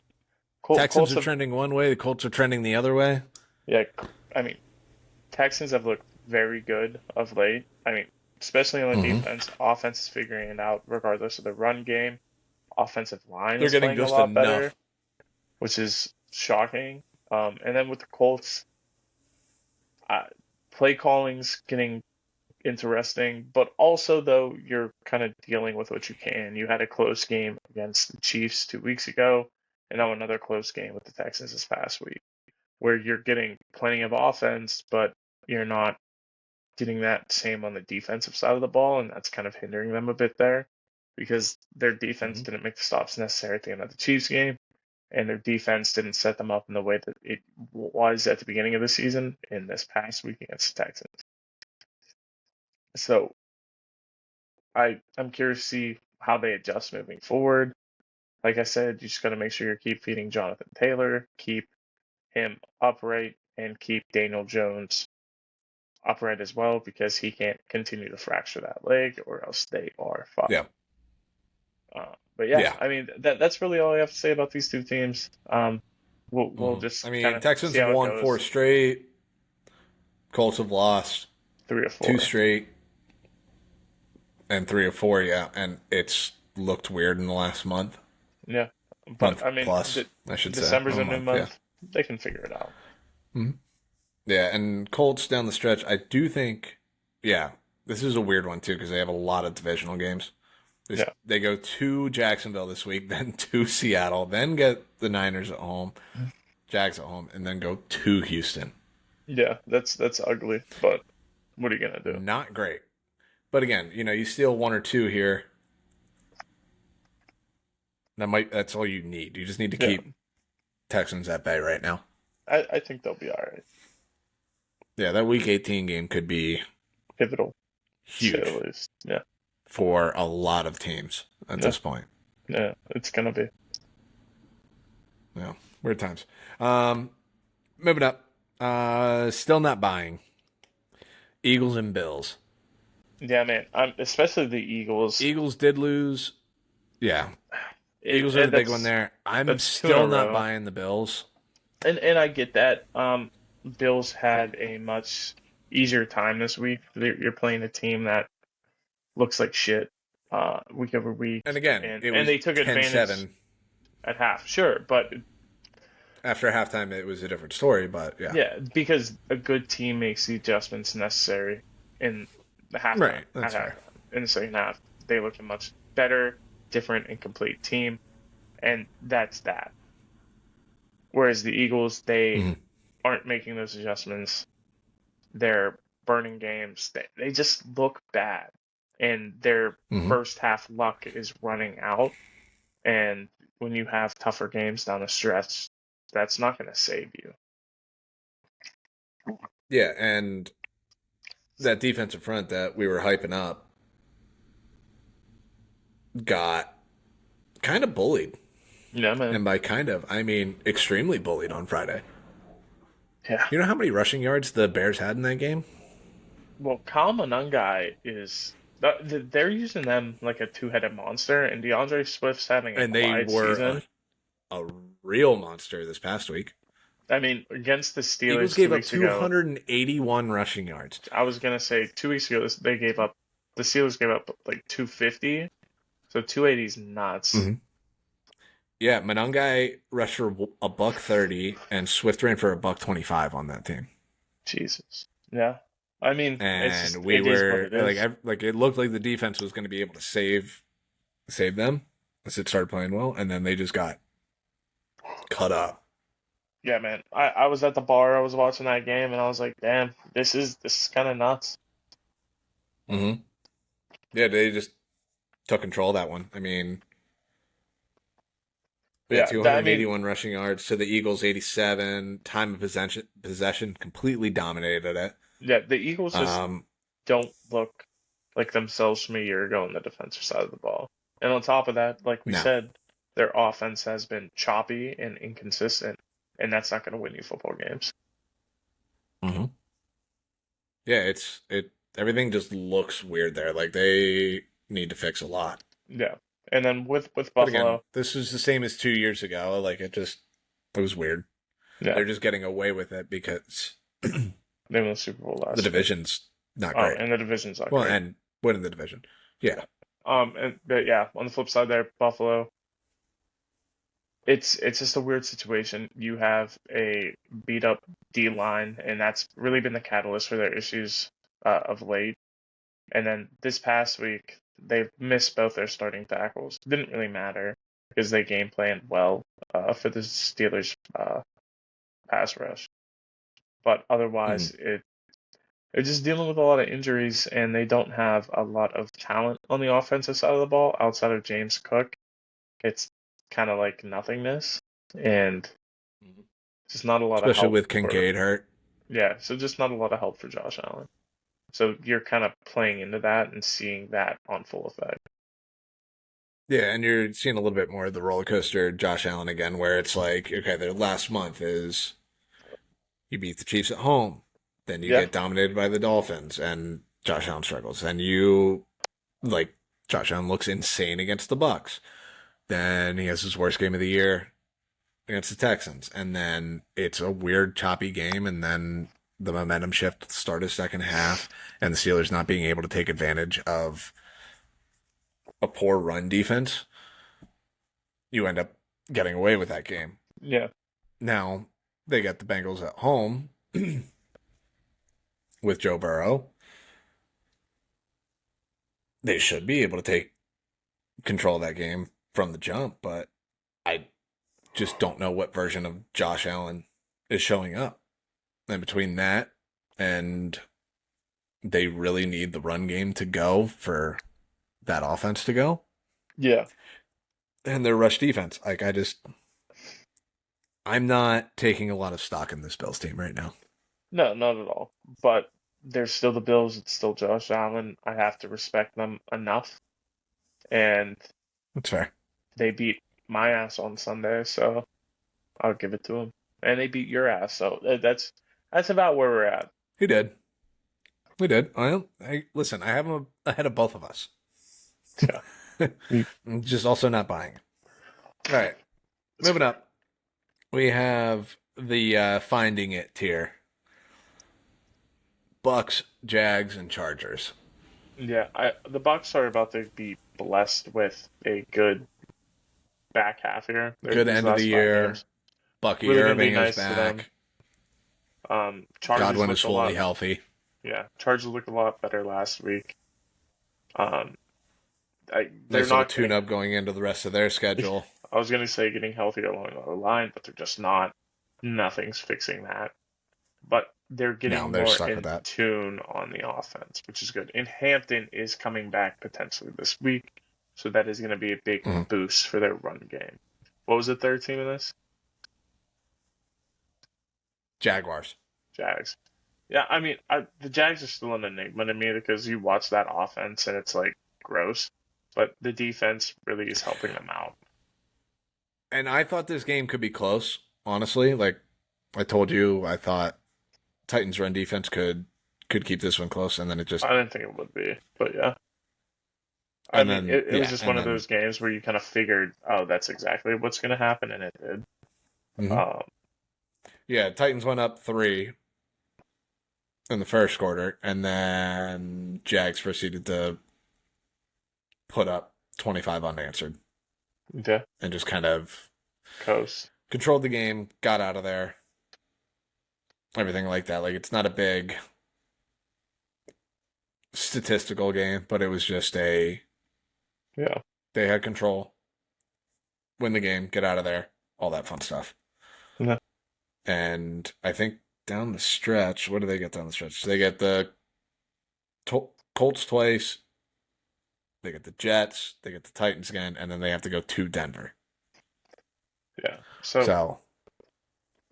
Texans Colts are have, trending one way. The Colts are trending the other way. yeah, I mean, Texans have looked very good of late. I mean, especially on the defense. Offense is figuring it out regardless of the run game. Offensive line They're is getting playing a just lot enough. better, which is shocking. And then with the Colts, play calling's getting interesting, but also though you're kind of dealing with what you can. You had a close game against the Chiefs 2 weeks ago, and now another close game with the Texans this past week, where you're getting plenty of offense, but you're not getting that same on the defensive side of the ball, and that's kind of hindering them a bit there because their defense Mhm. didn't make the stops necessary at the end of the Chiefs game, and their defense didn't set them up in the way that it was at the beginning of the season in this past week against the Texans. So I'm curious to see how they adjust moving forward. Like I said, you just got to make sure you keep feeding Jonathan Taylor, keep him upright, and keep Daniel Jones upright as well because he can't continue to fracture that leg or else they are fucked. Yeah. But yeah, Yeah. I mean that's really all I have to say about these two teams. We'll I just kind mean, of Texans see have how it won goes. 4 straight. Colts have lost 2 3 or 4. straight. And 3 or 4, yeah. And it's looked weird in the last month. Yeah, but Month I mean, plus, I should say. December's Oh, a new month, yeah. month. They can figure it out. Yeah, and Colts down the stretch, I do think, yeah, this is a weird one too because they have a lot of divisional games. Yeah, They go to Jacksonville this week, then to Seattle, then get the Niners at home, Jags at home, and then go to Houston. yeah, that's ugly. But what are you gonna do? Not great. But again, you steal 1 or 2 here. That's all you need. You just need to Yeah, keep Texans at bay right now. I think they'll be all right. Yeah, that week 18 game could be Pivotal, to say huge the least. Yeah, for a lot of teams at yeah, this point. yeah. It's gonna be. Yeah, weird times. Moving up. Still not buying. Eagles and Bills. Yeah, man. Especially the Eagles. Eagles did lose. Yeah, Eagles are the big one there. I'm That's 2 in a still not row. buying the Bills. And I get that. Bills had a much easier time this week. You're playing a team that looks like shit, week over week, And again, and it and was they took advantage 10-7. at half. Sure, but After halftime, it was a different story, but yeah. yeah, because a good team makes the adjustments necessary in the halftime. Right, that's At fair. halftime. In the second half, they look a much better, different, and complete team, and that's that. Whereas the Eagles, they hmm aren't making those adjustments. They're burning games. They just look bad. And their hmm first half luck is running out. And when you have tougher games down the stretch, that's not going to save you. Yeah, and that defensive front that we were hyping up got kind of bullied. Yeah, man. And by kind of, I mean extremely bullied on Friday. Yeah. You know how many rushing yards the Bears had in that game? Well, Kyle Monangai is. They're using them like a two-headed monster, and DeAndre Swift's having a And they quiet were season. a real monster this past week. I mean, against the Eagles Steelers gave two up weeks ago, 281 rushing yards. I was gonna say 2 weeks ago they gave up. The Steelers gave up like 250, so 280 is nuts. hmm Yeah, Monangai rushed for a buck 30, and Swift ran for a buck 25 on that team. Jesus. Yeah. I mean, it's just And we it is what were it is. like it looked like the defense was going to be able to save them as it started playing well, and then they just got cut up. Yeah, man. I was at the bar, I was watching that game, and I was like, damn, this is kind of nuts. hmm Yeah, they just took control of that one. I mean, yeah, Yeah, I mean, 281 rushing yards to the Eagles 87. Time of possession completely dominated it. yeah, the Eagles just Um, don't look like themselves from a year ago on the defensive side of the ball. And on top of that, like we no. said, their offense has been choppy and inconsistent, and that's not going to win you football games. hmm Yeah, everything just looks weird there. Like they need to fix a lot. Yeah. And then with But again, Buffalo, this is the same as 2 years ago. Like it was weird. yeah, They're just getting away with it because the they won the Super Bowl last year. division's not Oh, great. and the division's not Well, great. and winning the division. Yeah. But yeah, on the flip side there, Buffalo, it's just a weird situation. You have a beat up D line, and that's really been the catalyst for their issues of late. And then this past week, they've missed both their starting tackles. Didn't really matter because they game planned well for the Steelers pass rush. But otherwise, Mhm. they're just dealing with a lot of injuries, and they don't have a lot of talent on the offensive side of the ball outside of James Cook. It's kind of like nothingness, and just not a lot of Especially help with for Kincaid hurt. yeah. So just not a lot of help for Josh Allen. So you're kind of playing into that and seeing that on full effect. Yeah, and you're seeing a little bit more of the roller coaster Josh Allen again, where it's like, okay, their last month is you beat the Chiefs at home, then you Yeah, get dominated by the Dolphins, and Josh Allen struggles, and you like Josh Allen looks insane against the Bucks. Then he has his worst game of the year against the Texans, and then it's a weird choppy game, and then the momentum shift at the start of the second half, and the Steelers not being able to take advantage of a poor run defense. You end up getting away with that game. yeah, Now they get the Bengals at home with Joe Burrow. They should be able to take control of that game from the jump, but I just don't know what version of Josh Allen is showing up. And between that and they really need the run game to go for that offense to go. yeah. And their rush defense. I'm not taking a lot of stock in this Bills team right now. No, not at all. But there's still the Bills. It's still Josh Allen. I have to respect them enough, and That's fair. they beat my ass on Sunday, so I'll give it to them. And they beat your ass, so that's about where we're at. He did. We did. Listen, I have him ahead of both of us. Yeah. I'm just also not buying it. All right. Moving up. We have the Finding It tier. Bucks, Jags, and Chargers. Yeah, the Bucks are about to be blessed with a good back half here. Good These end of last the 5 year. games. Bucky Really gonna be Irving nice is to them. back. Chargers Godwin is looked a lot. fully healthy. Yeah, Chargers looked a lot better last week. Um, they're Nice little not tune getting. up going into the rest of their schedule. I was gonna say getting healthier along the line, but they're just not. Nothing's fixing that. But they're No, getting they're more stuck with in that. tune on the offense, which is good. And Hampton is coming back potentially this week, so that is going to be a big Mhm. boost for their run game. What was the third team in this? Jaguars. Jags. Yeah, I mean, the Jags are still an enigma to me because you watch that offense and it's like gross, but the defense really is helping them out. And I thought this game could be close, honestly. Like I told you, I thought Titans run defense could keep this one close, and then it just I didn't think it would be, but yeah. I and mean, then it was yeah, just and one of then those games where you kind of figured, oh, that's exactly what's going to happen, and it did. mhm. Um, Yeah, Titans went up 3 in the first quarter, and then Jags proceeded to put up 25 unanswered yeah, and just kind of coast. controlled the game, got out of there, everything like that. Like it's not a big statistical game, but it was just they Yeah. had control, win the game, get out of there, all that fun stuff. Yeah. And I think down the stretch, what do they get down the stretch? They get the Colts twice, they get the Jets, they get the Titans again, and then they have to go to Denver. Yeah. So So,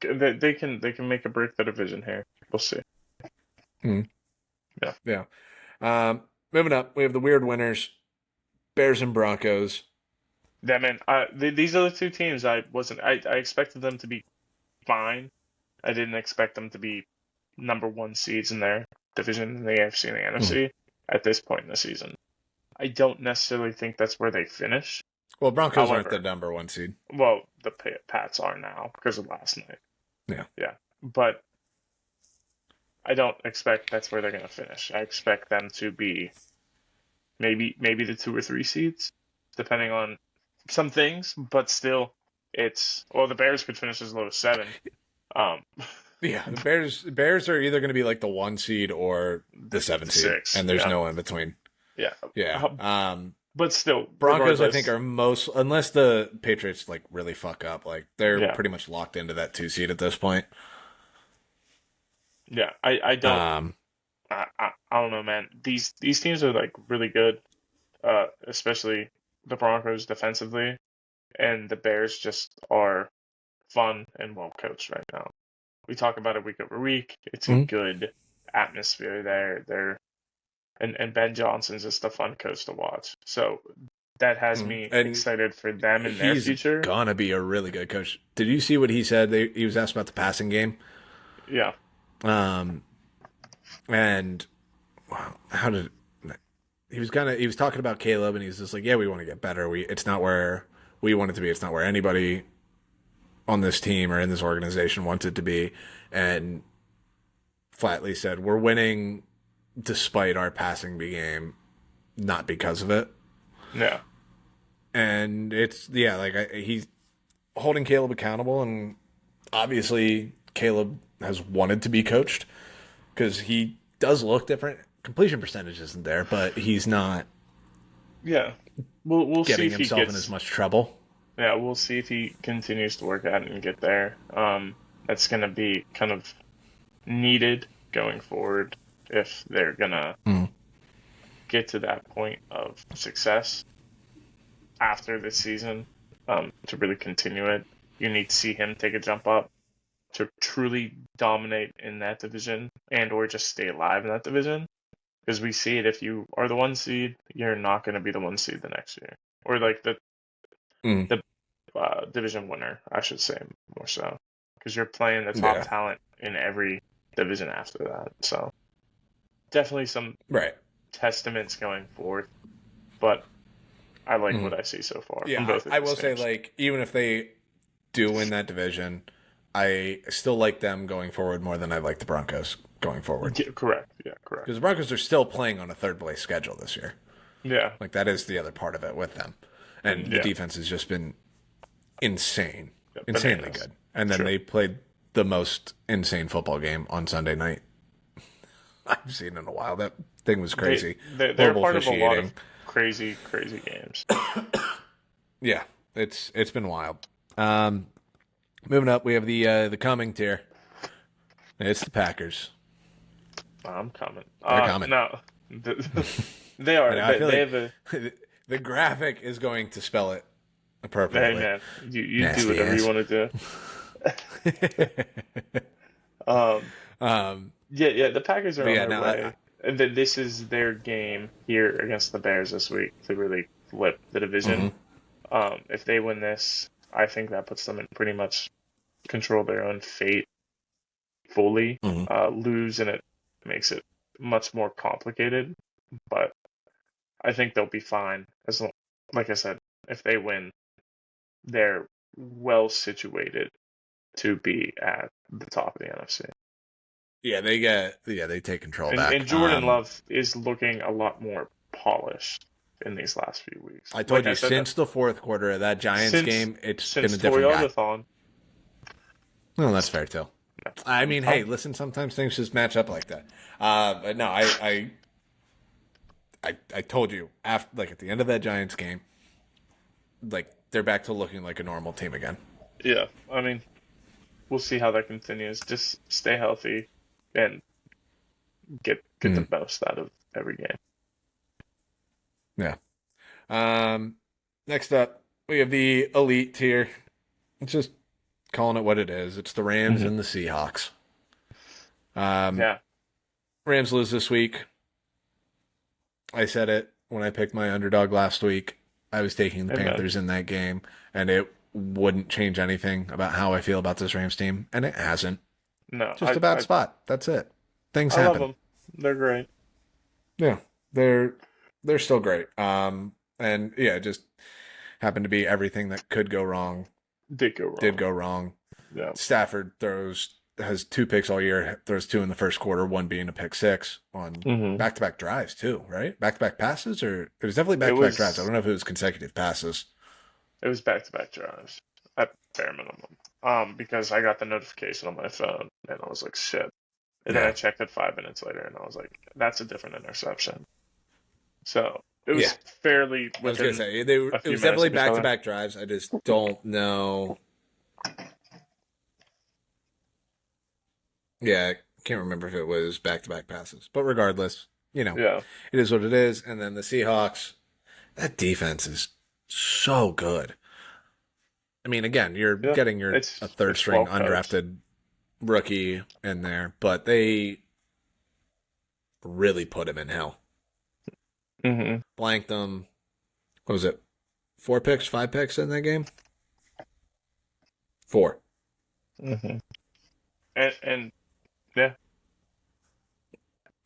they can make a break the division here. We'll see. yeah. Moving up, we have the weird winners, Bears and Broncos. Yeah, man. These are the two teams I wasn't. I expected them to be fine. I didn't expect them to be number one seeds in their division in the AFC and the NFC at this point in the season. I don't necessarily think that's where they finish. Well, Broncos aren't However- the number 1 seed. Well, the Pats are now because of last night. Yeah. Yeah. But I don't expect that's where they're going to finish. I expect them to be maybe the 2 or 3 seeds, depending on some things. But still, the Bears could finish as low as 7. Yeah, the Bears are either going to be like the 1 seed or the 7 seed, 6, and there's yeah. no in between. Yeah. Yeah. But still, Broncos, I regardless, think, are most, unless the Patriots like really fuck up, like they're Yeah. pretty much locked into that 2 seed at this point. Yeah, I don't. I don't know, man. These teams are like really good, especially the Broncos defensively, and the Bears just are fun and well coached right now. We talk about it week over week. It's a Mhm. good atmosphere there. And Ben Johnson's just a fun coach to watch. So that has me And excited for them and their he's future. gonna be a really good coach. Did you see what he said? He was asked about the passing game, Yeah, um, and how did he was talking about Caleb, and he's just like, yeah, we want to get better. It's not where we want it to be. It's not where anybody on this team or in this organization wants it to be, and flatly said we're winning despite our passing game, not because of it. yeah, And it's he's holding Caleb accountable, and obviously Caleb has wanted to be coached because he does look different. Completion percentage isn't there, but he's not yeah. We'll see getting if he himself in as gets. much trouble. Yeah, we'll see if he continues to work at it and get there. That's gonna be kind of needed going forward if they're gonna Mm. get to that point of success after this season. To really continue it, you need to see him take a jump up to truly dominate in that division and or just stay alive in that division. Because we see it, if you are the one seed, you're not going to be the one seed the next year, or like Mm. the division winner, I should say more so, because you're playing the top Yeah, talent in every division after that. So definitely some right. testaments going forth, but I like Mm. what I see so far from Yeah, both of I these will say, teams. like, even if they do win that division, I still like them going forward more than I like the Broncos going forward. Yeah, correct. Yeah, correct. Because the Broncos are still playing on a third place schedule this year. Yeah, Like, that is the other part of it with them. And the yeah, defense has just been insane, yeah, insanely bananas. good. And then True. they played the most insane football game on Sunday night I've seen in a while. That thing was crazy. They're Horrible part of a lot officiating. of crazy games. Yeah, it's been wild. Moving up, we have the coming tier. It's the Packers. I'm coming. They're coming. No, they I are. know. I feel They like have a. the graphic is going to spell it Hey appropriately. man, you do Nasty whatever you ass. want to do. Um, um, yeah. The Packers are but on yeah, their no, way, and then this is their game here against the Bears this week to really flip the division. mhm. If they win this, I think that puts them in pretty much control of their own fate fully. Mhm. Lose and it makes it much more complicated, but I think they'll be fine as long, like I said, if they win, they're well situated to be at the top of the NFC. they take control And back. Jordan Love is looking a lot more polished in these last few weeks. I told Like I you said, since the fourth quarter of that Giants since game, it's been since a different guy. Toyota-thon, No, that's fair too. I mean, hey, listen, sometimes things just match up like that. But no, I told you after, like at the end of that Giants game, like they're back to looking like a normal team again. yeah, I mean, we'll see how that continues. Just stay healthy and get the most out of every game. Yeah. Next up, we have the elite tier. It's just calling it what it is. It's the Rams Mhm. and the Seahawks. Yeah, Rams lose this week. I said it when I picked my underdog last week. I was taking the amen. Panthers in that game, and it wouldn't change anything about how I feel about this Rams team, and it hasn't. No, Just a bad spot. That's it. Things I love happen. them. They're great. Yeah, they're still great. And yeah, it just happened to be everything that could go wrong Did go wrong. did go wrong. Yeah. Stafford has 2 picks all year. Throws 2 in the first quarter, one being a pick six on Mhm. back-to-back drives too, right? Back-to-back passes, or it was definitely It back-to-back drives. I was don't know if it was consecutive passes. it was back-to-back drives at bare minimum. Because I got the notification on my phone and I was like, shit. And then I Yeah, checked it 5 minutes later and I was like, that's a different interception. So it yeah. was fairly I was gonna within say a it few was minutes definitely of each other. back-to-back drives. I just don't know. Yeah, Can't remember if it was back-to-back passes. But regardless, Yeah. it is what it is. And then the Seahawks, that defense is so good. I mean, again, you're Yeah. getting a third It's string well coached. undrafted rookie in there, but they really put him in hell. Mm-hmm. Blanked them. What was it? 4 picks, 5 picks in that game? 4. Mm-hmm. And yeah.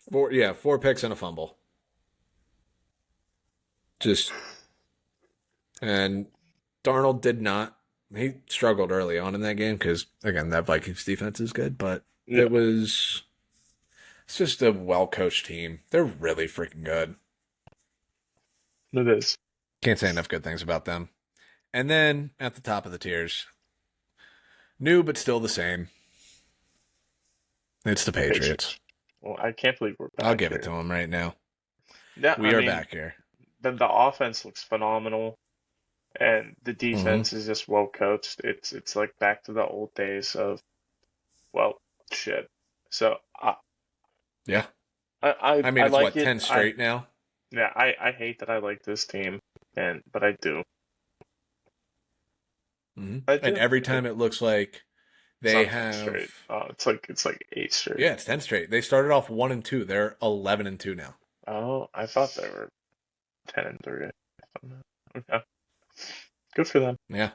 4, yeah, 4 picks and a fumble. Just, and Darnold did not. He struggled early on in that game because, again, that Vikings defense is good, but Yeah. it's just a well coached team. They're really freaking good. It is. Can't say enough good things about them. And then at the top of the tiers, new but still the same. It's the Patriots. Well, I can't believe we're back I'll give here. it to them right now. Yeah, We are back here. The offense looks phenomenal, and the defense is just well coached. It's like back to the old days of, well, shit. So Yeah. I I mean, it's like what, 10 straight now? Yeah, I hate that I like this team, but I do. Mm-hmm. I do. And every time it looks like they It's not 10 have. straight. It's like 8 straight. Yeah, it's 10 straight. They started off 1-2. They're 11-2 now. Oh, I thought they were 10-3. Okay. Good for them. Yeah.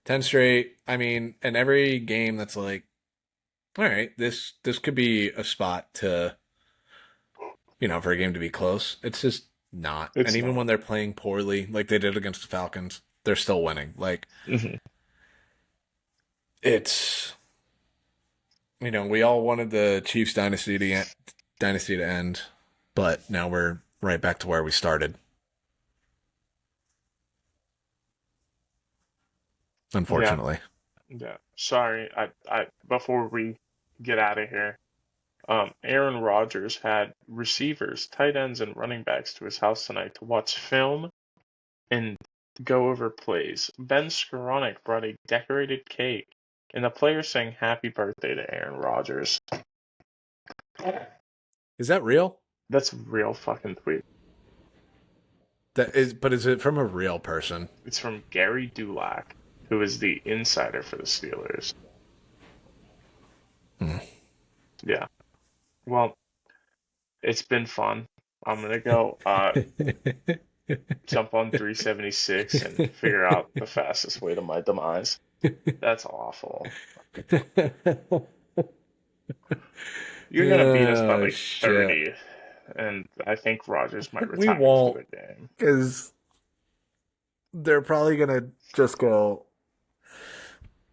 10 straight. I mean, and every game that's like, all right, this could be a spot to, for a game to be close. It's just not. And even when they're playing poorly, like they did against the Falcons, they're still winning. Like, it's, we all wanted the Chiefs dynasty to end, but now we're right back to where we started. Unfortunately. Yeah. Sorry. I before we get out of here, Aaron Rodgers had receivers, tight ends, and running backs to his house tonight to watch film and go over plays. Ben Skoranek brought a decorated cake, and the players sang "Happy Birthday" to Aaron Rodgers. Is that real? That's a real fucking tweet. But is it from a real person? It's from Gary Dulac, who is the insider for the Steelers. Yeah. Well, it's been fun. I'm gonna go jump on 376 and figure out the fastest way to my demise. That's awful. You're gonna beat us by like 30, and I think Rodgers might retire for the game. Because they're probably gonna just go.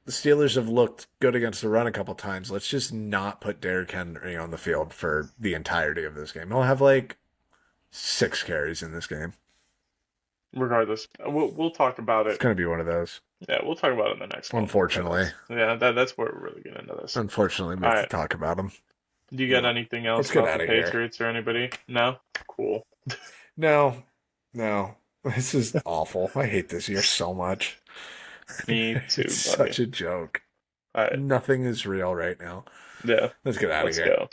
The Steelers have looked good against the run a couple times. Let's just not put Derrick Henry on the field for the entirety of this game. He'll have like 6 carries in this game. Regardless, we'll talk about it. It's gonna be one of those. Yeah, we'll talk about it in the next one. Unfortunately. Yeah, that's where we're really getting into this. Unfortunately, we have to talk about them. Do you got anything else about the Patriots or anybody? No? Cool. No. This is awful. I hate this year so much. Me too, It's buddy. such a joke. All right. Nothing is real right now. Yeah. Let's get out of here. Let's go.